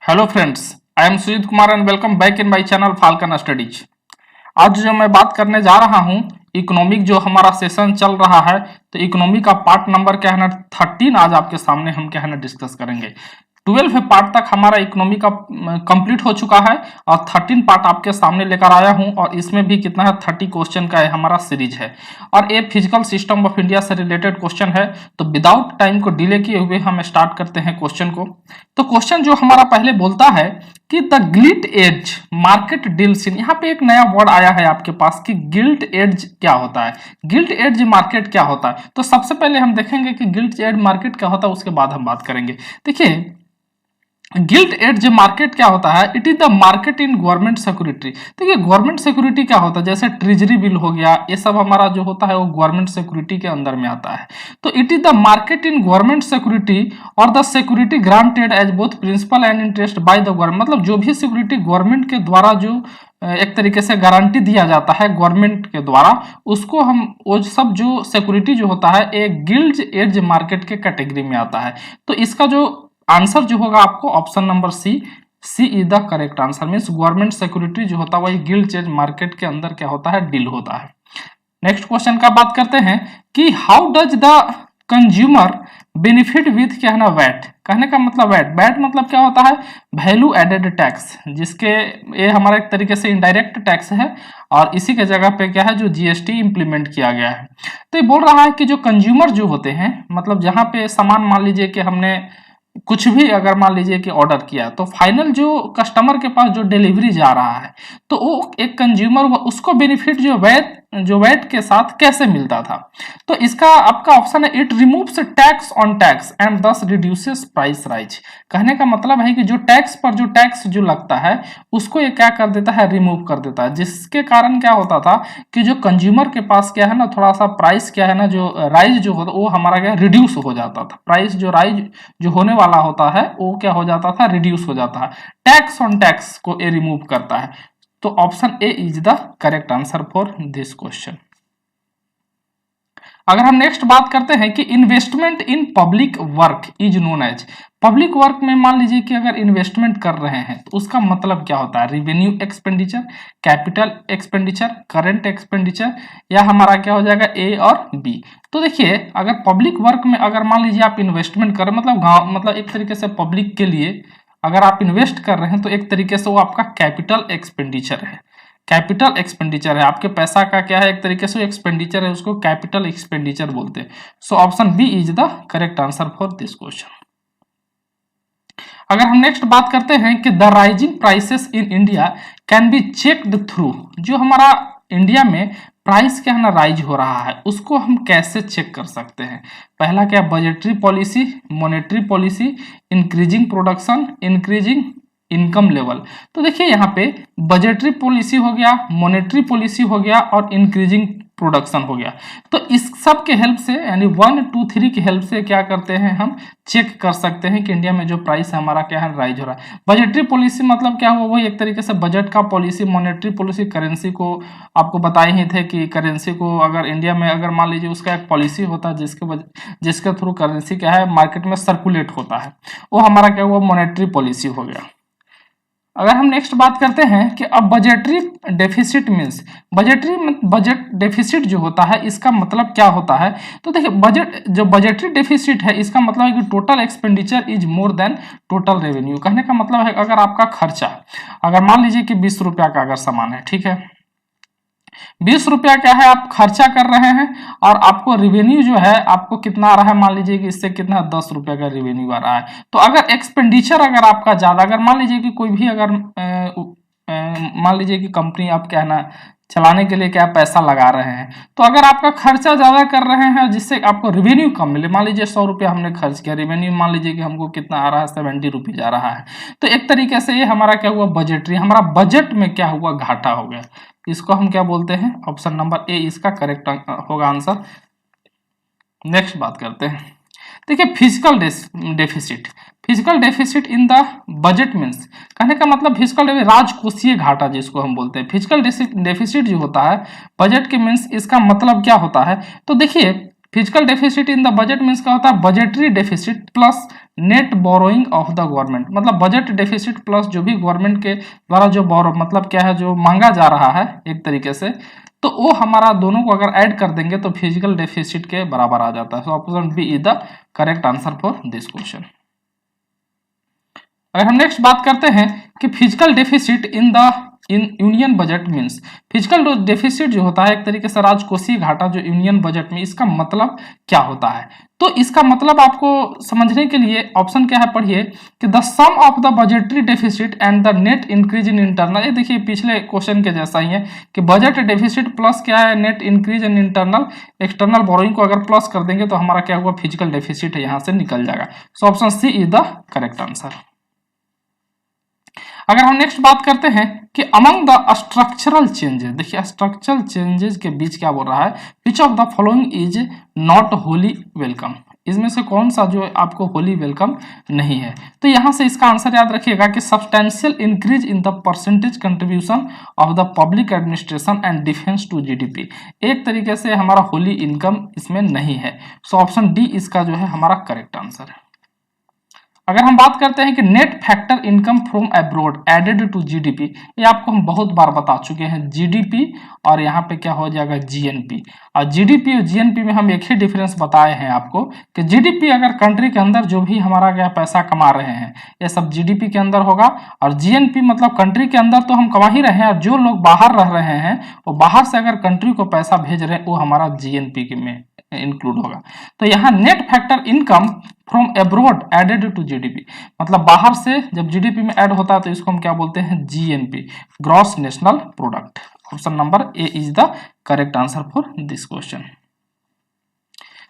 Hello friends, I am Sujeet Kumar and welcome back in my channel Falcon studies. आज जो मैं बात करने जा रहा हूँ, इकोनॉमिक जो हमारा सेशन चल रहा है, तो इकोनॉमी का पार्ट नंबर क्या है ना 13 आज आपके सामने हम क्या है ना डिस्कस करेंगे। 12 पार्ट तक हमारा इकोनॉमी का कंप्लीट हो चुका है और 13 पार्ट आपके सामने लेकर आया हूं और इसमें भी कितना है 30 क्वेश्चन का है हमारा सीरीज है और ये फिजिकल सिस्टम ऑफ इंडिया से रिलेटेड क्वेश्चन है। तो विदाउट टाइम को डिले किए हुए हम स्टार्ट करते हैं क्वेश्चन को। तो क्वेश्चन जो हमारा पहले बोलता है कि the gilt edge market deals in, यहाँ पे एक नया वर्ड आया है आपके पास कि गिल्ट एज क्या होता है, गिल्ट एज मार्केट क्या होता है। तो सबसे पहले हम देखेंगे कि गिल्ट एज मार्केट क्या होता है, उसके बाद हम बात करेंगे। देखिए गिल्ट एज मार्केट क्या होता है, it is the market in government security. देखिए गवर्नमेंट सिक्योरिटी क्या होता है, जैसे ट्रेजरी बिल हो गया, ये सब हमारा जो होता है वो गवर्नमेंट सिक्योरिटी के अंदर में आता है। तो it is the market in government security और the security granted as both principal and interest by the government. मतलब जो भी सिक्योरिटी गवर्नमेंट के द्वारा जो एक तरीके से गारंटी दिया जाता है गवर्नमेंट के द्वारा, उसको हम वो सब जो सिक्योरिटी जो होता है एक गिल्ट एज मार्केट के कैटेगरी में आता है। तो इसका जो आंसर जो होगा आपको option number C is the correct answer. Means government security जो होता है वही गिल्ट एज मार्केट के अंदर क्या होता है, डील होता है। नेक्स्ट क्वेश्चन का बात करते हैं कि how does the consumer benefit with क्या है ना वैट। कहने का मतलब वैट मतलब क्या होता है, वैल्यू एडेड टैक्स, जिसके ये हमारा एक तरीके से इनडायरेक्ट टैक्स है और इसी के जगह पे क्या है जो जीएसटी इंप्लीमेंट किया गया है। तो ये बोल रहा है कि जो कंज्यूमर जो होते हैं, मतलब जहां पे सामान मान लीजिए कि हमने कुछ भी अगर मान लीजिए कि ऑर्डर किया, तो फाइनल जो कस्टमर के पास जो डिलीवरी जा रहा है, तो वो एक कंज्यूमर उसको बेनिफिट जो वैट के साथ कैसे मिलता था। तो इसका आपका ऑप्शन है it removes tax on tax and दस रिड्यूसेस प्राइस राइज। कहने का मतलब है कि जो टैक्स पर जो टैक्स जो लगता है उसको ये क्या कर देता है, रिमूव कर देता है, जिसके कारण क्या होता था कि जो कंज्यूमर के पास क्या है ना थोड़ा सा प्राइस क्या है ना जो राइज जो होता वो हमारा क्या रिड्यूस हो जाता था। प्राइस जो राइज जो होने वाला होता है वो क्या हो जाता था, रिड्यूस हो जाता है। टैक्स ऑन टैक्स को ये रिमूव करता है। तो option A is the correct answer for this question. अगर हम नेक्स्ट बात करते हैं कि investment in public work is known as. Public work में मान लीजिए कि अगर इन्वेस्टमेंट कर रहे हैं तो उसका मतलब क्या होता है, revenue expenditure, capital expenditure, current expenditure, या हमारा क्या हो जाएगा ए और बी। तो देखिए अगर पब्लिक वर्क में अगर मान लीजिए आप इन्वेस्टमेंट करें, मतलब गांव मतलब एक तरीके से पब्लिक के लिए अगर आप इन्वेस्ट कर रहे हैं तो एक तरीके से वो आपका कैपिटल एक्सपेंडिचर है। कैपिटल एक्सपेंडिचर है, आपके पैसा का क्या है एक तरीके से एक्सपेंडिचर है, उसको कैपिटल एक्सपेंडिचर बोलते हैं। So option B is the correct answer for this question. अगर हम नेक्स्ट बात करते हैं कि the rising prices in India can be checked through, जो हमारा इंडिया में प्राइस क्या है ना राइज हो रहा है उसको हम कैसे चेक कर सकते हैं। पहला क्या, budgetary policy, monetary policy, increasing production, increasing income level. तो देखिए यहाँ पे बजटरी पॉलिसी हो गया, मॉनेटरी पॉलिसी हो गया और इंक्रीजिंग प्रोडक्शन हो गया। तो इस सब के हेल्प से यानी 1 2 3 की हेल्प से क्या करते हैं, हम चेक कर सकते हैं कि इंडिया में जो प्राइस है हमारा क्या है राइज हो रहा है। बजटरी पॉलिसी मतलब क्या हुआ, वही एक तरीके से बजट का पॉलिसी। मॉनेटरी पॉलिसी करेंसी को आपको बताए ही थे कि करेंसी को अगर इंडिया में अगर मान लीजिए उसका एक पॉलिसी होता है जिसके थ्रू करेंसी क्या है मार्केट में सर्कुलेट होता है, वो हमारा क्या हुआ मॉनेटरी पॉलिसी हो गया। अगर हम नेक्स्ट बात करते हैं कि अब budgetary deficit means, budget deficit जो होता है इसका मतलब क्या होता है। तो देखिए बजटरी डेफिसिट है इसका मतलब है कि total expenditure is more than total revenue. कहने का मतलब है अगर आपका खर्चा अगर मान लीजिए कि 20 रुपया का अगर सामान है, ठीक है, 20 रुपया क्या है आप खर्चा कर रहे हैं और आपको रिवेन्यू जो है आपको कितना आ रहा है, मान लीजिए कि इससे कितना 10 रुपया का रिवेन्यू आ रहा है। तो अगर एक्सपेंडिचर अगर आपका ज्यादा, अगर मान लीजिए कि कोई भी अगर मान लीजिए कि कंपनी आप क्या है ना चलाने के लिए क्या पैसा लगा रहे हैं, तो अगर आपका खर्चा ज्यादा कर रहे हैं जिससे आपको रिवेन्यू कम मिले, मान लीजिए 100 रुपया हमने खर्च किया, रिवेन्यू मान लीजिए कि हमको कितना आ रहा है 70 रुपीज आ रहा है, तो एक तरीके से ये हमारा क्या हुआ बजटरी, हमारा बजट में क्या हुआ घाटा हो गया। इसको हम क्या बोलते हैं, ऑप्शन नंबर ए इसका करेक्ट होगा आंसर। नेक्स्ट बात करते हैं, देखिए physical deficit, physical deficit in the budget means, कहने का मतलब फिजिकल राजकोषीय घाटा जिसको हम बोलते हैं। फिजिकल डेफिसिट जो होता है बजट के मीन्स इसका मतलब क्या होता है। तो देखिए physical deficit in the budget means क्या होता है, budgetary deficit plus net borrowing of the government, मतलब बजट डेफिसिट प्लस जो भी गवर्नमेंट के द्वारा जो बोरो मतलब क्या है, जो मांगा जा रहा है एक तरीके से, तो वो हमारा दोनों को अगर ऐड कर देंगे तो फिजिकल डेफिसिट के बराबर आ जाता है। So option B is the correct answer for this question. अगर हम नेक्स्ट बात करते हैं कि physical deficit in union budget means, physical deficit जो होता है एक तरीके से राजकोषीय घाटा जो यूनियन बजट में, इसका मतलब क्या होता है? तो इसका मतलब आपको समझने के लिए ऑप्शन क्या है, पढ़िए कि the sum of the budgetary deficit and the net increase in internal. ये देखिए पिछले क्वेश्चन के जैसा ही है कि बजट डेफिसिट प्लस क्या है, net increase in internal, external borrowing को अगर प्लस कर देंगे तो हमारा क्या हुआ, फिजिकल डेफिसिट है, यहाँ से निकल जाएगा। So option C is the correct answer. अगर हम नेक्स्ट बात करते हैं कि अमंग द स्ट्रक्चरल चेंजेस, देखिए स्ट्रक्चरल चेंजेस के बीच क्या बोल रहा है, which of the following is not wholly welcome, इसमें से कौन सा जो आपको होली वेलकम नहीं है? तो यहां से इसका आंसर याद रखिएगा कि substantial increase in the percentage contribution of the public administration and defence to GDP, एक तरीके से हमारा होली इनकम इसमें नहीं है। सो ऑप्शन डी इसका जो है हमारा करेक्ट आंसर है। अगर हम बात करते हैं कि net factor income from abroad added to GDP, ये आपको हम बहुत बार बता चुके हैं, जीडीपी और यहाँ पे क्या हो जाएगा, जीएनपी। और जीडीपी और जीएनपी में हम एक ही डिफरेंस बताए हैं आपको कि जीडीपी अगर कंट्री के अंदर जो भी हमारा क्या पैसा कमा रहे हैं ये सब जीडीपी के अंदर होगा, और जीएनपी मतलब कंट्री के अंदर तो हम कमा ही रहे हैं, और जो लोग बाहर रह रहे हैं वो बाहर से अगर कंट्री को पैसा भेज रहे हैं वो हमारा जीएनपी के में इंक्लूड होगा। तो यहाँ net factor income from abroad added to GDP, मतलब बाहर से जब जीडीपी में ऐड होता है तो इसको हम क्या बोलते हैं, GNP, gross national product. Option number A is the correct answer for this question.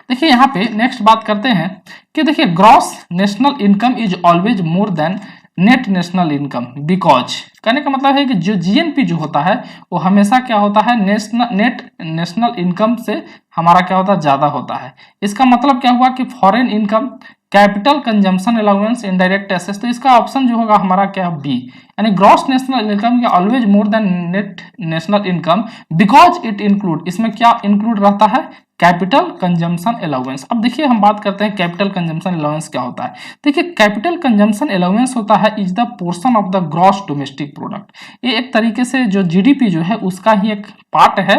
देखिए यहाँ पे नेक्स्ट बात करते हैं कि देखिए gross national income is always more than net national income, because कहने का मतलब है कि जो जीएनपी जो होता है वो हमेशा क्या होता है, नेट नेशनल इनकम से हमारा क्या होता है, ज्यादा होता है। इसका मतलब क्या हुआ कि foreign income, capital consumption allowance, indirect taxes, तो इसका ऑप्शन जो होगा हमारा क्या, बी, यानी gross national income always more than net national income because it include, इसमें क्या इंक्लूड रहता है, कैपिटल कंजम्पशन अलाउंस। अब देखिए हम बात करते हैं कैपिटल कंजम्पशन अलाउंस क्या होता है। देखिए कैपिटल कंजम्पशन अलाउंस होता है is the portion of the gross domestic product, ये एक तरीके से जो जीडीपी जो है उसका ही एक पार्ट है,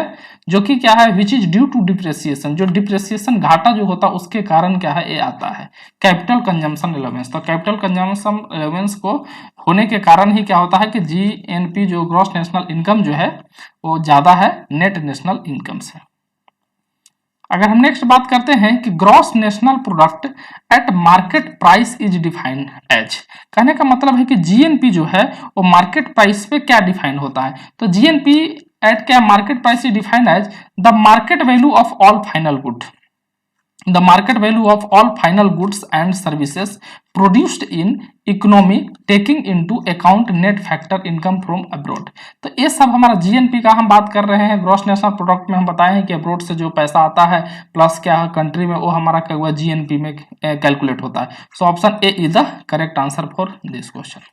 जो कि क्या है, which is due to depreciation, जो डिप्रेसिएशन घाटा जो होता है उसके कारण क्या है, ये आता है कैपिटल कंजम्पशन अलाउंस। तो कैपिटल कंजम्पशन अलाउंस को होने के कारण ही क्या होता है कि जीएनपी जो ग्रॉस नेशनल इनकम जो है वो ज्यादा है नेट नेशनल इनकम से। अगर हम नेक्स्ट बात करते हैं कि gross national product at market price is defined as, कहने का मतलब है कि जीएनपी जो है वो मार्केट प्राइस पे क्या डिफाइन होता है, तो जीएनपी एट क्या market price is defined as the market value of all final good, the market value of all final goods and services produced in economy taking into account net factor income from abroad। तो ये सब हमारा GNP का हम बात कर रहे हैं। ग्रॉस नेशनल प्रोडक्ट में हम बताए हैं कि अब्रोड से जो पैसा आता है प्लस क्या है कंट्री में, वो हमारा क्या हुआ, जीएनपी में कैलकुलेट होता है। So option A is the correct answer for this question.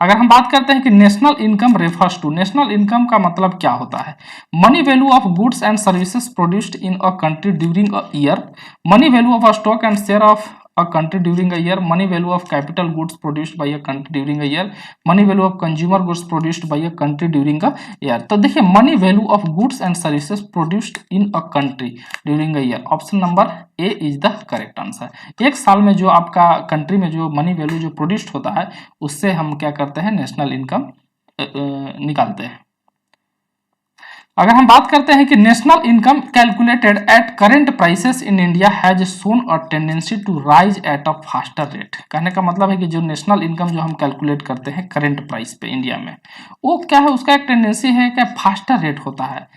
अगर हम बात करते हैं कि national income refers to, national income का मतलब क्या होता है, money value of goods and services produced in a country during a year, money value of a stock and share of a country during a year, money value of capital goods produced by a country during a year, money value of consumer goods produced by a country during a year। तो देखिए money value of goods and services produced in a country during a year, option number A is the correct answer. एक साल में जो आपका country में जो money value जो प्रोड्यूस्ड होता है उससे हम क्या करते हैं, नेशनल इनकम निकालते हैं। अगर हम बात करते हैं कि national income calculated at current prices in India has shown a tendency to rise at a faster rate, कहने का मतलब है कि जो नेशनल इनकम जो हम कैलकुलेट करते हैं करेंट प्राइस पे इंडिया में, वो क्या है, उसका एक टेंडेंसी है कि फास्टर रेट होता है,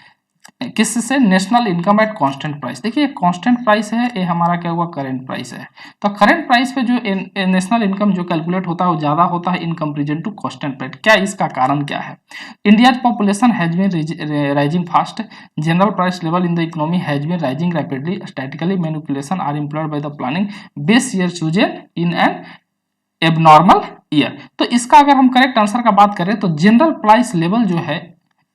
किससे, national income at constant price. देखिए कांस्टेंट प्राइस है, ये हमारा क्या हुआ, करंट प्राइस है। तो करंट प्राइस पे जो नेशनल इनकम जो कैलकुलेट होता है वो ज्यादा होता है in comparison to constant price. क्या इसका कारण क्या है, India's population has been rising fast, general price level in the economy has been rising rapidly, statically manipulation are employed by the planning, base year chosen in an abnormal year. तो इसका अगर हम correct answer का बात करें तो general price level जो है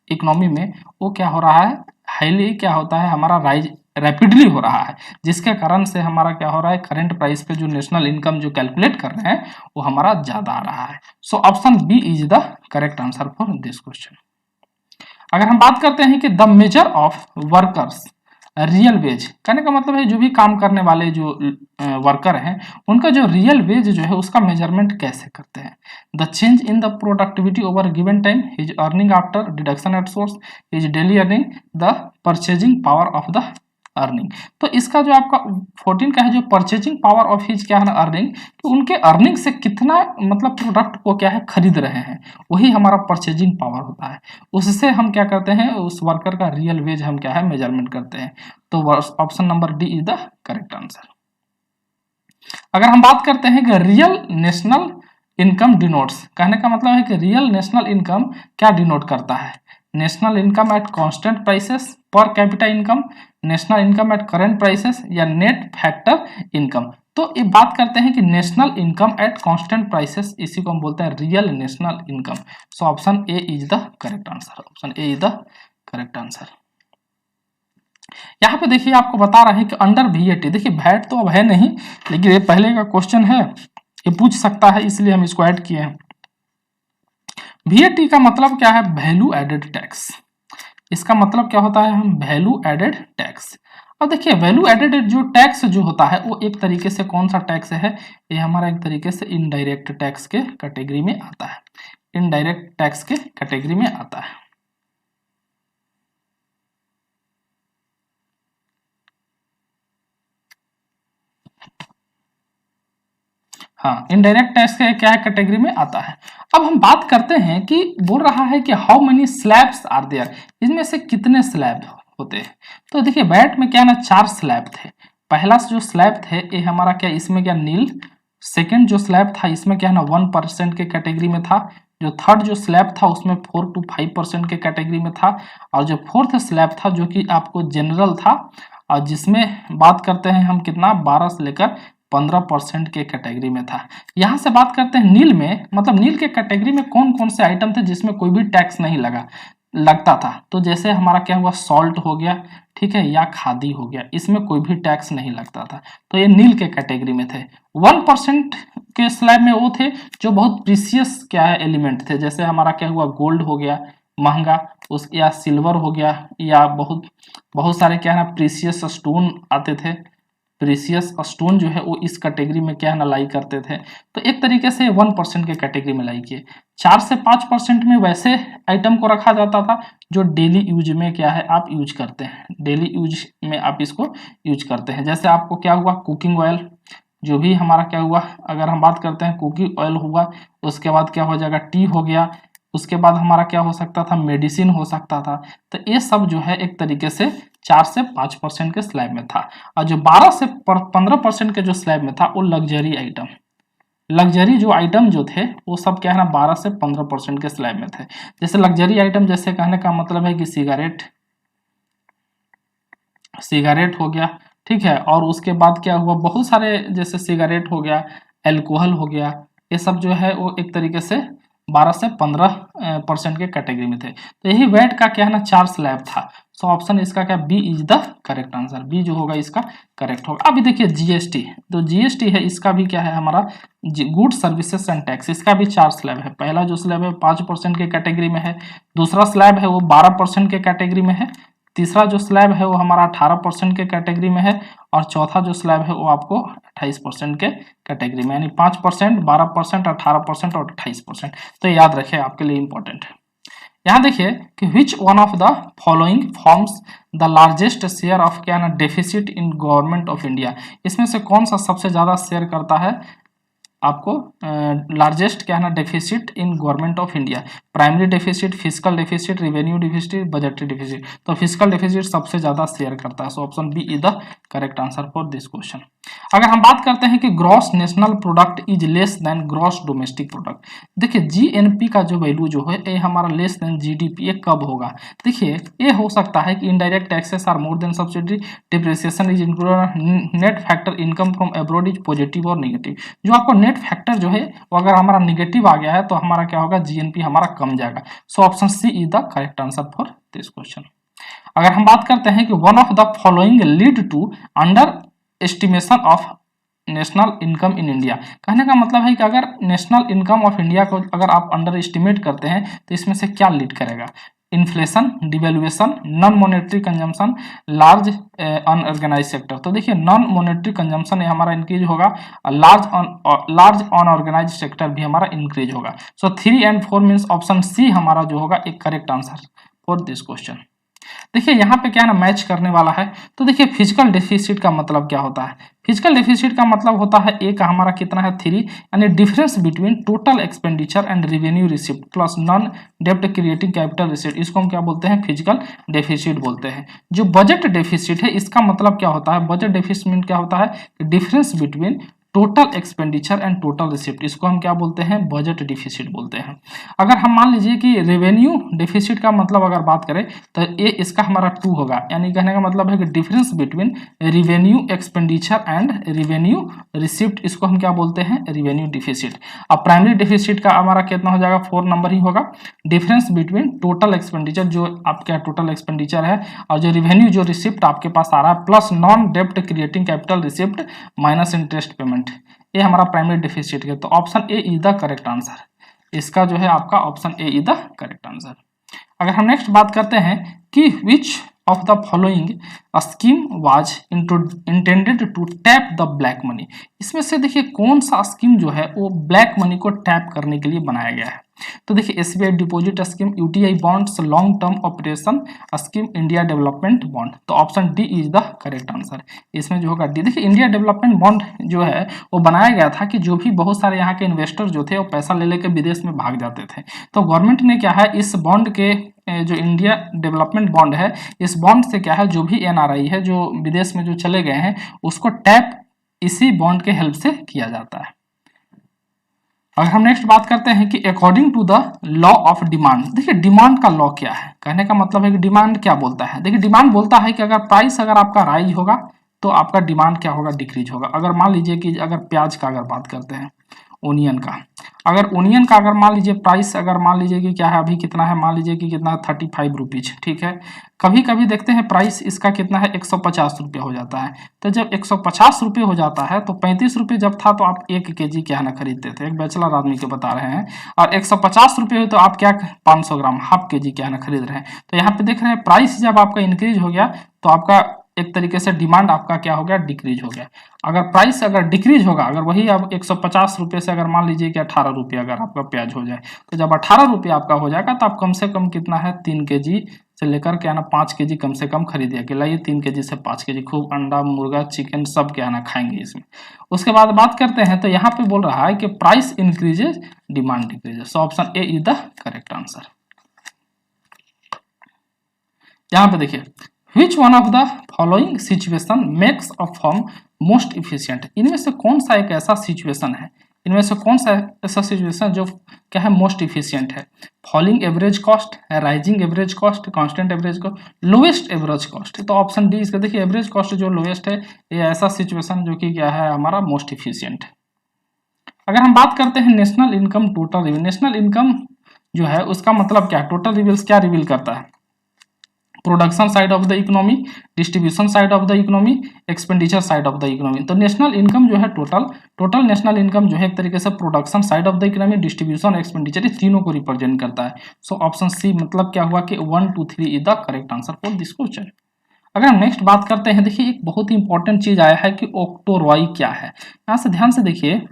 इकोनॉमी में वो क्या हो रहा है, हाईली क्या होता है, हमारा राइज रैपिडली हो रहा है, जिसके कारण से हमारा क्या हो रहा है, करंट प्राइस पे जो नेशनल इनकम जो कैलकुलेट कर रहे हैं वो हमारा ज्यादा आ रहा है। So option B is the correct answer for this question. अगर हम बात करते हैं कि the measure of workers real wage, कहने का मतलब है जो भी काम करने वाले जो वर्कर हैं उनका जो रियल वेज जो है उसका मेजरमेंट कैसे करते हैं। The change in the productivity over given time, his earning after deduction at source, his daily earning, the purchasing power of the earning. तो इसका जो आपका 14 का है जो परचेजिंग पावर ऑफ हिज क्या है ना अर्निंग, तो उनके अर्निंग से कितना मतलब प्रोडक्ट को क्या है खरीद रहे हैं, वही हमारा परचेजिंग पावर होता है। उससे हम क्या करते हैं, उस वर्कर का रियल वेज हम क्या है मेजरमेंट करते हैं। तो option number D is the correct answer. अगर हम बात करते हैं कि रियल नेशनल इनकम डिनोट्स, कहने का मतलब है कि रियल नेशनल इनकम क्या डिनोट करता है, national income at constant prices, per capita income, national income at current prices या नेट फैक्टर इनकम। तो ये बात करते हैं कि national income at constant prices, इसी को हम बोलते हैं real national income. So option A is the correct answer, option A is the correct answer. यहाँ पे देखिए आपको बता रहा है कि अंडर वीएटी, देखिए वैट तो अब है नहीं, लेकिन ये पहले का क्वेश्चन है, ये पूछ सकता है, इसलिए हम इसको ऐड किए हैं। वीएटी का मतलब क्या है, वैल्यू एडेड टैक्स। इसका मतलब क्या होता है, हम वैल्यू एडेड टैक्स। अब देखिए वैल्यू एडेड जो टैक्स जो होता है वो एक तरीके से कौन सा टैक्स है, ये हमारा एक तरीके से इनडायरेक्ट टैक्स के कैटेगरी में आता है, इनडायरेक्ट टैक्स के कैटेगरी में आता है। हाँ, इनडायरेक्ट टैक्स का क्या है कैटेगरी में आता है। अब हम बात करते हैं कि बोल रहा है कि how many slabs are there, इसमें से कितने स्लैब होते हैं। तो देखिए वैट में क्या ना 4 स्लैब थे। पहला जो स्लैब थे ये हमारा क्या, इसमें क्या नील। सेकंड जो स्लैब था इसमें क्या है ना 1% के कैटेगरी में था। जो थर्ड जो स्लैब था उसमें 4 to 5% के कैटेगरी में था। और जो फोर्थ स्लैब था जो कि आपको जनरल था, और जिसमें बात करते हैं हम कितना 12 से लेकर 15% के कैटेगरी में था। यहाँ से बात करते हैं नील में, मतलब नील के कैटेगरी में कौन कौन से आइटम थे जिसमें कोई भी टैक्स नहीं लगता था। तो जैसे हमारा क्या हुआ, सॉल्ट हो गया, ठीक है, या खादी हो गया, इसमें कोई भी टैक्स नहीं लगता था, तो ये नील के कैटेगरी में थे। 1% के स्लैब में वो थे जो बहुत प्रीसियस क्या है एलिमेंट थे, जैसे हमारा क्या हुआ गोल्ड हो गया महंगा, उस या सिल्वर हो गया, या बहुत सारे क्या है ना प्रीसियस स्टोन आते थे। प्रीसियस स्टोन जो है वो इस कैटेगरी में क्या है ना लाई करते थे। तो एक तरीके से 1% के कैटेगरी में लाई किए। 4 से 5% में वैसे आइटम को रखा जाता था जो डेली यूज में क्या है आप यूज करते हैं, डेली यूज में आप इसको यूज करते हैं। जैसे आपको क्या हुआ कुकिंग ऑयल, जो भी हमारा क्या हुआ, अगर हम बात करते हैं कुकिंग ऑयल हुआ, उसके बाद क्या हो जाएगा टी हो गया, उसके बाद हमारा क्या हो सकता था मेडिसिन हो सकता था। तो ये सब जो है एक तरीके से 4 से 5% के स्लैब में था। और जो 12 से 15% के जो स्लैब में था वो लग्जरी आइटम, लग्जरी जो आइटम जो थे वो सब क्या है ना 12 से 15% के स्लैब में थे। जैसे लग्जरी आइटम, जैसे कहने का मतलब है कि सिगरेट हो गया, ठीक है, और उसके बाद क्या हुआ बहुत सारे, जैसे सिगरेट हो गया, एल्कोहल हो गया, ये सब जो है वो एक तरीके से 12 से 15% के कैटेगरी में थे। तो यही वैट का क्या है ना 4 स्लैब था। सो ऑप्शन इसका क्या B is the correct answer, B जो होगा इसका करेक्ट होगा। अभी देखिए जीएसटी, तो जीएसटी है इसका भी क्या है हमारा गुड सर्विसेज एंड टैक्स, इसका भी 4 स्लैब है। पहला जो स्लैब है 5% के कैटेगरी में है, दूसरा स्लैब है वो 12% के कैटेगरी में है, तीसरा जो स्लैब है वो हमारा 18% के कैटेगरी में है, और चौथा जो स्लैब है वो आपको 28% के कैटेगरी में, यानी 5%, 12%, 18% और 28%। तो याद रखें, आपके लिए इंपॉर्टेंट है। यहाँ देखिए कि which one of the following forms the largest share of क्या ना deficit in government of India, इसमें से कौन सा सबसे ज्यादा शेयर करता है आपको लार्जेस्ट क्या है ना deficit in government of India. Primary deficit, physical deficit, revenue deficit, budgetary deficit. तो फिजिकल डेफिसिट सबसे ज्यादा शेयर करता है। So option B is the correct answer for this question. अगर हम बात करते हैं कि gross national product is less than gross domestic product, देखिए जीएनपी का जो वैल्यू जो है ये हमारा लेस देन जीडीपी, ये कब होगा। देखिए ये हो सकता है कि indirect taxes are more than subsidy, depreciation is included, net factor income from abroad is positive और नेगेटिव। जो आपको नेट फैक्टर जो है वो अगर हमारा नेगेटिव आ गया है तो हमारा क्या होगा जीएनपी हमारा कम जाएगा। So option C is the correct answer for this question. अगर हम बात करते हैं कि one of the following lead to under estimation of national income in India, कहने का मतलब है कि अगर नेशनल इनकम ऑफ इंडिया को अगर आप अंडर एस्टिमेट करते हैं तो इसमें से क्या लीड करेगा? Inflation, devaluation, non monetary consumption, large unorganised sector. तो देखिए नॉन मॉनेटरी कंजम्पशन हमारा इंक्रीज होगा, लार्ज अनऑर्गेनाइज सेक्टर भी हमारा इंक्रीज होगा। So 3 and 4 means option C हमारा जो होगा एक correct answer for this question. देखिए यहाँ पे क्या है ना, मैच करने वाला है। तो देखिए फिजिकल डेफिसिट का मतलब क्या होता है? फिजिकल डेफिसिट का मतलब होता है ए का हमारा कितना है 3, यानी difference between total expenditure and revenue receipt plus non डेब्ट क्रिएटिंग कैपिटल रिसिप्ट, इसको हम क्या बोलते हैं? फिजिकल डेफिसिट बोलते हैं। जो बजट डेफिसिट है इसका मतलब क्या होता है? बजट डेफिसिट क्या होता है? Difference between total expenditure and total receipt, इसको हम क्या बोलते हैं? बजट डिफिसिट बोलते हैं। अगर हम मान लीजिए कि रेवेन्यू डिफिसिट का मतलब अगर बात करें तो ये इसका हमारा 2 होगा, यानी कहने का मतलब है कि difference between revenue expenditure and revenue receipt, इसको हम क्या बोलते हैं? Revenue deficit. अब प्राइमरी डिफिसिट का हमारा कितना हो जाएगा? 4 नंबर ही होगा। डिफरेंस बिटवीन टोटल एक्सपेंडिचर जो आपका टोटल एक्सपेंडिचर है और जो रेवेन्यू जो रिसिप्ट आपके पास आ रहा है प्लस नॉन डेब्ट creating capital receipt minus interest payment, ये हमारा प्राइमरी डेफिसिट है। तो option A is the correct answer. इसका जो है आपका option A is the correct answer. अगर हम नेक्स्ट बात करते हैं कि which of the following scheme was intended to tap the black money, इसमें से देखिए कौन सा स्कीम जो है वो ब्लैक मनी को टैप करने के लिए बनाया गया है? तो देखिए SBI deposit scheme, UTI bonds, long term operation scheme, India development bond. तो option D is the correct answer. इसमें जो होगा डी। देखिए इंडिया डेवलपमेंट बॉन्ड जो है वो बनाया गया था कि जो भी बहुत सारे यहाँ के इन्वेस्टर जो थे वो पैसा ले लेकर विदेश में भाग जाते थे, तो गवर्नमेंट ने क्या है इस बॉन्ड के जो इंडिया डेवलपमेंट बॉन्ड है, इस बॉन्ड से क्या है जो भी एनआरआई है जो विदेश में जो चले गए हैं उसको टैप इसी बॉन्ड के हेल्प से किया जाता है। अगर हम नेक्स्ट बात करते हैं कि according to the law of demand, देखिए डिमांड का लॉ क्या है? कहने का मतलब है कि डिमांड क्या बोलता है? देखिए डिमांड बोलता है कि अगर प्राइस अगर आपका राइज होगा तो आपका डिमांड क्या होगा? डिक्रीज होगा। अगर मान लीजिए कि अगर प्याज का अगर बात करते हैं, ओनियन का, अगर ओनियन का अगर मान लीजिए प्राइस अगर मान लीजिए कि क्या है अभी कितना है, मान लीजिए कि कितना है 35 रुपीज, ठीक है। कभी कभी देखते हैं प्राइस इसका कितना है 150 रुपये हो जाता है। तो जब 150 रुपये हो जाता है तो 35 रुपये जब था तो आप 1 केजी क्या है ना खरीदते थे, एक बैचलर आदमी के बता रहे हैं। और 150 रुपये हुए तो आप क्या 500 ग्राम हाफ केजी क्या है ना खरीद रहे हैं। तो यहाँ पे देख रहे हैं प्राइस जब आपका इंक्रीज हो गया तो आपका एक तरीके से डिमांड आपका क्या हो गया? डिक्रीज हो गया। अगर प्राइस अगर डिक्रीज होगा, अगर वही अब 150 रुपये से अगर मान लीजिए कि 18 रुपये अगर आपका प्याज हो जाए, तो जब 18 रुपये आपका हो जाएगा तो आप कम से कम कितना है 3 केजी से लेकर क्या ना 5 केजी कम से कम खरीदिए। कि लाइए 3 केजी से 5 केजी खूब अंडा मुर्गा चिकन सब क्या ना खाएंगे इसमें। उसके बाद बात करते हैं तो यहाँ पे बोल रहा है कि price increases demand decreases. So option A is the correct answer. यहाँ पे देखिए विच one of the following situation makes a firm most efficient, इनमें से कौन सा एक ऐसा सिचुएशन है, इनमें से कौन सा ऐसा सिचुएशन जो क्या है मोस्ट इफिशियंट है? Falling average cost, rising average cost, constant average cost, lowest average cost. तो ऑप्शन डी इसका देखिए एवरेज कॉस्ट जो लोएस्ट है ये ऐसा सिचुएशन जो कि क्या है हमारा मोस्ट इफिशियंट। अगर हम बात करते हैं national income total reveal, national income जो है उसका मतलब क्या? टोटल रिवील्स क्या रिवील करता है? Production side of the economy, distribution side of the economy, expenditure side of the economy. तो नेशनल इनकम जो है टोटल नेशनल इनकम जो है एक तरीके से production side of the economy, distribution, expenditure, ये तीनों को रिप्रेजेंट करता है। सो ऑप्शन सी मतलब क्या हुआ कि 1 2 3 is the correct answer for this question. अगर हम नेक्स्ट बात करते हैं, देखिए एक बहुत ही इंपॉर्टेंट चीज आया है कि ऑक्टोरॉय क्या है। यहाँ से ध्यान से देखिए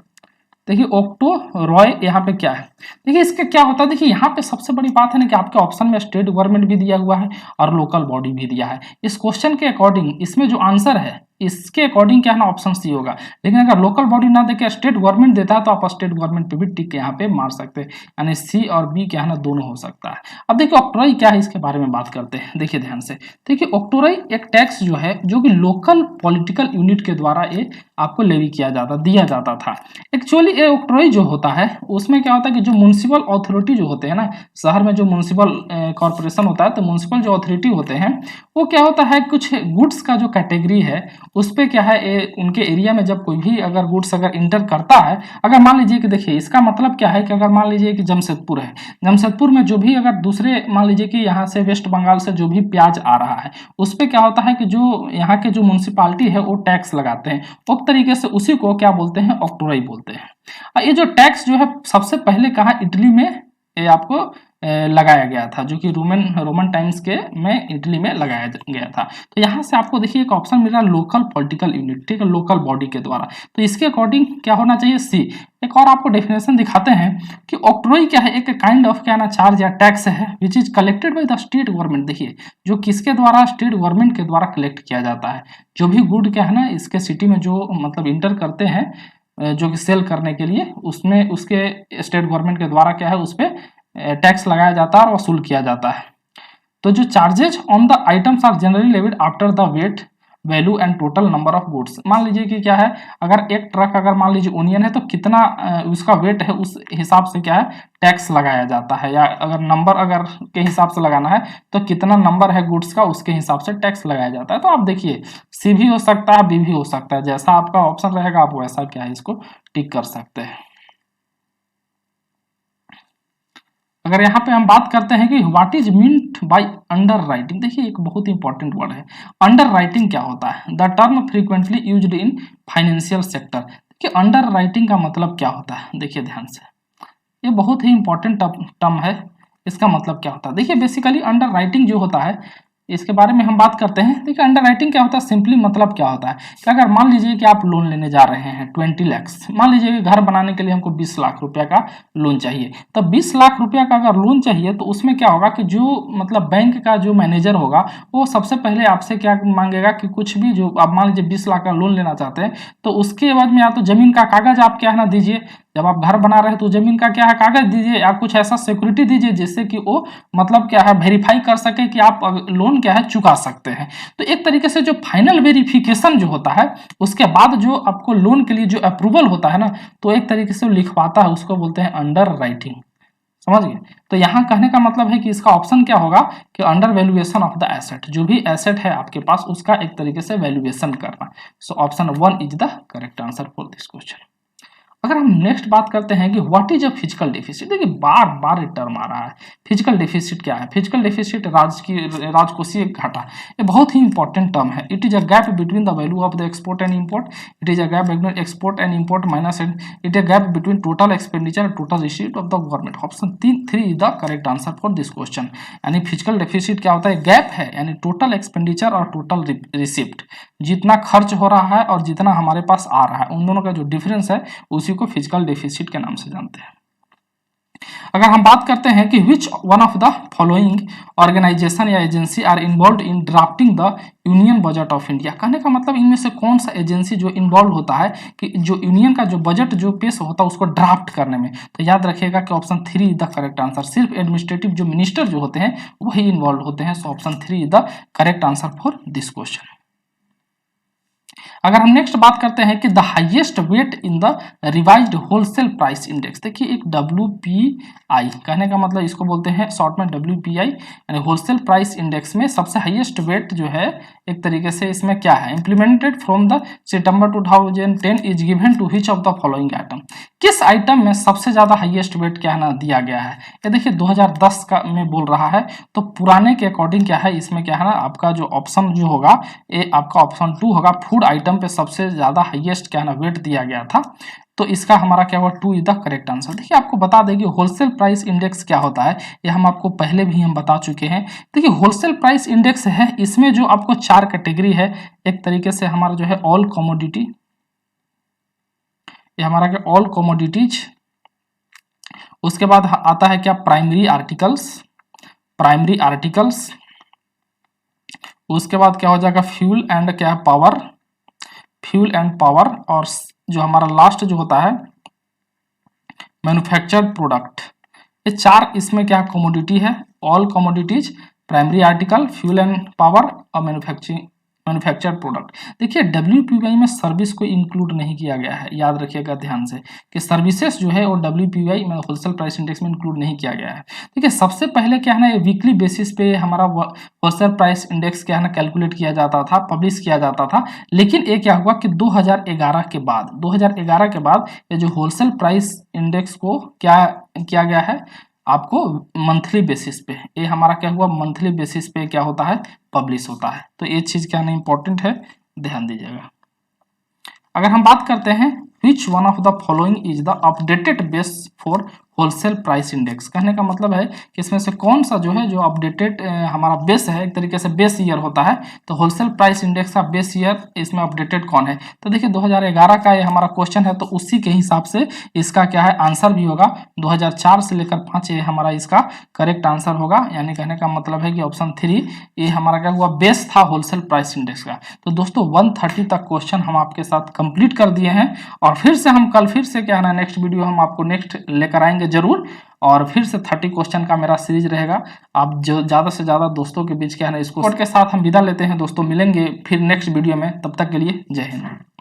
ऑक्टोरॉय यहाँ पे क्या है? देखिए इसका क्या होता है, देखिए यहाँ पे सबसे बड़ी बात है ना कि आपके ऑप्शन में स्टेट गवर्नमेंट भी दिया हुआ है और लोकल बॉडी भी दिया है। इस क्वेश्चन के अकॉर्डिंग इसमें जो आंसर है इसके अकॉर्डिंग क्या है ना ऑप्शन सी होगा। लेकिन अगर लोकल बॉडी ना देके स्टेट गवर्नमेंट देता है तो आप स्टेट गवर्नमेंट पे भी टिक यहाँ पे मार सकते हैं, यानी सी और बी क्या है ना दोनों हो सकता है। अब देखिए ऑक्टोरॉय क्या है इसके बारे में बात करते हैं। देखिए ध्यान से देखिए ऑक्टोरॉय एक टैक्स जो है जो कि लोकल पॉलिटिकल यूनिट के द्वारा ये आपको लेवी दिया जाता था। एक्चुअली ये ऑक्ट्रॉय जो होता है उसमें क्या होता है कि जो म्युनिसिपल अथॉरिटी जो होते हैं ना, शहर में जो म्युनिसिपल कॉर्पोरेशन होता है तो म्युनिसिपल जो अथॉरिटी होते हैं वो क्या होता है कुछ गुड्स का जो कैटेगरी है उस पे क्या है उनके एरिया में जब कोई भी अगर गुड्स अगर इंटर करता है, अगर मान लीजिए कि देखिए इसका मतलब क्या है कि अगर मान लीजिए कि जमशेदपुर है, जमशेदपुर में जो भी अगर दूसरे मान लीजिए कि यहाँ से वेस्ट बंगाल से जो भी प्याज आ रहा है, उस पे क्या होता है कि जो यहाँ के जो म्यूनसिपालिटी है वो टैक्स लगाते हैं, उस तरीके से उसी को क्या बोलते हैं, ऑक्ट्रॉय बोलते हैं। ये जो टैक्स जो है सबसे पहले कहाँ, इटली में ये आपको लगाया गया था, जो कि रोमन टाइम्स के में इटली में लगाया गया था। तो यहाँ से आपको देखिए एक ऑप्शन मिल रहा है लोकल पॉलिटिकल यूनिट, ठीक है, लोकल बॉडी के द्वारा। तो इसके अकॉर्डिंग क्या होना चाहिए, सी। एक और आपको डेफिनेशन दिखाते हैं कि ऑक्ट्रॉय क्या है, एक काइंड ऑफ क्या ना चार्ज या टैक्स है which is collected by the state government. देखिए जो किसके द्वारा, स्टेट गवर्नमेंट के द्वारा कलेक्ट किया जाता है। जो भी गुड क्या है ना इसके सिटी में जो मतलब इंटर करते हैं जो कि सेल करने के लिए, उसमें उसके स्टेट गवर्नमेंट के द्वारा क्या है उस पर टैक्स लगाया जाता है और वसूल किया जाता है। तो जो charges on the items are generally levied after the weight value and total number of goods. मान लीजिए कि क्या है, अगर एक ट्रक अगर मान लीजिए ओनियन है तो कितना उसका वेट है उस हिसाब से क्या है टैक्स लगाया जाता है, या अगर नंबर अगर के हिसाब से लगाना है तो कितना नंबर है गुड्स का उसके हिसाब से टैक्स लगाया जाता है। तो आप देखिए सी भी हो सकता है, बी भी हो सकता है, जैसा आपका ऑप्शन रहेगा आप वैसा क्या है इसको टिक कर सकते हैं। अगर यहाँ पे हम बात करते हैं कि what is meant by under writing, देखिए एक बहुत इंपॉर्टेंट वर्ड है अंडर राइटिंग। क्या होता है, the term frequently used in financial sector. देखिए अंडर राइटिंग का मतलब क्या होता है, देखिए ध्यान से, ये बहुत ही इंपॉर्टेंट टर्म है। इसका मतलब क्या होता है, देखिए बेसिकली अंडर राइटिंग जो होता है इसके बारे में हम बात करते हैं। देखिए अंडर राइटिंग क्या होता है, सिंपली मतलब क्या होता है कि अगर मान लीजिए कि आप लोन लेने जा रहे हैं 20 लाख, मान लीजिए कि घर बनाने के लिए हमको 20 लाख रुपया का लोन चाहिए, तो 20 लाख रुपया का अगर लोन चाहिए तो उसमें क्या होगा कि जो मतलब बैंक का जो मैनेजर होगा वो सबसे पहले आपसे क्या मांगेगा कि कुछ भी जो आप मान लीजिए 20 लाख का लोन लेना चाहते हैं तो उसके बाद में या तो जमीन का कागज आप क्या है ना दीजिए, जब आप घर बना रहे हैं तो जमीन का क्या है कागज दीजिए, या कुछ ऐसा सिक्योरिटी दीजिए जिससे कि वो मतलब क्या है वेरीफाई कर सके कि आप लोन क्या है चुका सकते हैं। तो एक तरीके से जो फाइनल वेरिफिकेशन जो होता है उसके बाद जो आपको लोन के लिए जो अप्रूवल होता है ना, तो एक तरीके से लिखवाता है, उसको बोलते हैं अंडर राइटिंग। समझ गए। तो यहाँ कहने का मतलब है कि इसका ऑप्शन क्या होगा कि under valuation of the asset, जो भी एसेट है आपके पास उसका एक तरीके से वैल्यूएशन करना। So option 1 is the correct answer for this question. अगर हम नेक्स्ट बात करते हैं कि what is a physical deficit, देखिए बार बार ये टर्म आ रहा है। फिजिकल डेफिसिट क्या है, फिजिकल डेफिसिट राजकोषीय घाटा, ये बहुत ही इंपॉर्टेंट टर्म है। It is a gap between the value of the export and import, it is a gap between export and import minus and it is a gap between total expenditure and total receipt of the government. Option 3 is the correct answer for this question. यानी physical deficit क्या होता है, gap है, यानी total expenditure और total receipt, जितना खर्च हो रहा है और जितना हमारे पास आ रहा है उन दोनों का जो डिफरेंस है उसी को फिजिकल डेफिसिट के नाम से जानते हैं। अगर हम बात करते हैं कि which one of the following organisation या agency are involve in drafting the union budget of India, कहने का मतलब इनमें से कौन सा एजेंसी जो इन्वॉल्व होता है कि जो यूनियन का जो बजट जो पेश होता है उसको ड्राफ्ट करने में। तो याद रखिएगा कि option 3 is the correct answer. सिर्फ एडमिनिस्ट्रेटिव जो मिनिस्टर जो होते हैं वही इन्वॉल्व होते हैं। So option 3 is the correct answer for this question. अगर हम नेक्स्ट बात करते हैं कि the highest wait in the revised wholesale price index, देखिए एक WPI, कहने का मतलब इसको बोलते हैं शॉर्ट में WPI, यानी होलसेल प्राइस इंडेक्स में सबसे हाईएस्ट वेट जो है एक तरीके से इसमें क्या है, implemented from the September 2010 is given to which of the following item, किस आइटम में सबसे ज्यादा हाईएस्ट वेट क्या है ना दिया गया है। ये देखिए 2010 का में बोल रहा है, तो पुराने के अकॉर्डिंग क्या है इसमें क्या है ना आपका जो ऑप्शन जो होगा ये आपका ऑप्शन 2 होगा। फूड आइटम पे सबसे ज्यादा हाईएस्ट क्या है ना वेट दिया गया था, तो इसका हमारा क्या हुआ 2 इज द करेक्ट आंसर। देखिए आपको बता दें कि होलसेल प्राइस इंडेक्स क्या होता है, ये हम आपको पहले भी हम बता चुके हैं। देखिए होलसेल प्राइस इंडेक्स है, इसमें जो आपको 4 कैटेगरी है, एक तरीके से हमारा जो है ऑल कमोडिटी, ये हमारा क्या ऑल कमोडिटीज, उसके बाद आता है क्या प्राइमरी आर्टिकल्स, उसके बाद क्या हो जाएगा फ्यूल एंड क्या पावर, और जो हमारा लास्ट जो होता है मैन्युफैक्चर्ड प्रोडक्ट। ये 4 इसमें क्या कमोडिटी है, all commodities, primary article, fuel and power और मैन्युफैक्चर्ड प्रोडक्ट। देखिए WPI में सर्विस को इंक्लूड नहीं किया गया है, याद रखिएगा ध्यान से कि सर्विसेज जो है वो WPI में होलसेल प्राइस इंडेक्स में इंक्लूड नहीं किया गया है। देखिए सबसे पहले क्या है ना, वीकली बेसिस पे हमारा होलसेल प्राइस इंडेक्स क्या है ना कैलकुलेट किया जाता था, पब्लिश किया जाता था। लेकिन ये क्या हुआ कि 2011 के बाद ये जो होलसेल प्राइस इंडेक्स को क्या किया गया है आपको मंथली बेसिस पे, ये हमारा क्या हुआ मंथली बेसिस पे क्या होता है पब्लिश होता है। तो ये चीज क्या नहीं इंपॉर्टेंट है, ध्यान दीजिएगा। अगर हम बात करते हैं विच one of the following is the updated base for wholesale price index, कहने का मतलब है कि इसमें से कौन सा जो है जो अपडेटेड हमारा बेस है, एक तरीके से बेस ईयर होता है। तो होलसेल प्राइस इंडेक्स का बेस ईयर इसमें अपडेटेड कौन है, तो देखिए 2011 का ये हमारा क्वेश्चन है, तो उसी के हिसाब से इसका क्या है आंसर भी होगा। 2004 से लेकर 5 ये हमारा इसका करेक्ट आंसर होगा, यानी कहने का मतलब है कि ऑप्शन 3 ये हमारा क्या हुआ बेस था होलसेल प्राइस इंडेक्स का। तो दोस्तों 130 तक क्वेश्चन हम आपके साथ कंप्लीट कर दिए हैं, और फिर से हम कल फिर से क्या है ना नेक्स्ट वीडियो हम आपको नेक्स्ट लेकर आएंगे जरूर, और फिर से 30 क्वेश्चन का मेरा सीरीज रहेगा। आप जो ज्यादा से ज्यादा दोस्तों के बीच क्या है ना इसको के साथ हम विदा लेते हैं दोस्तों, मिलेंगे फिर नेक्स्ट वीडियो में, तब तक के लिए जय हिंद।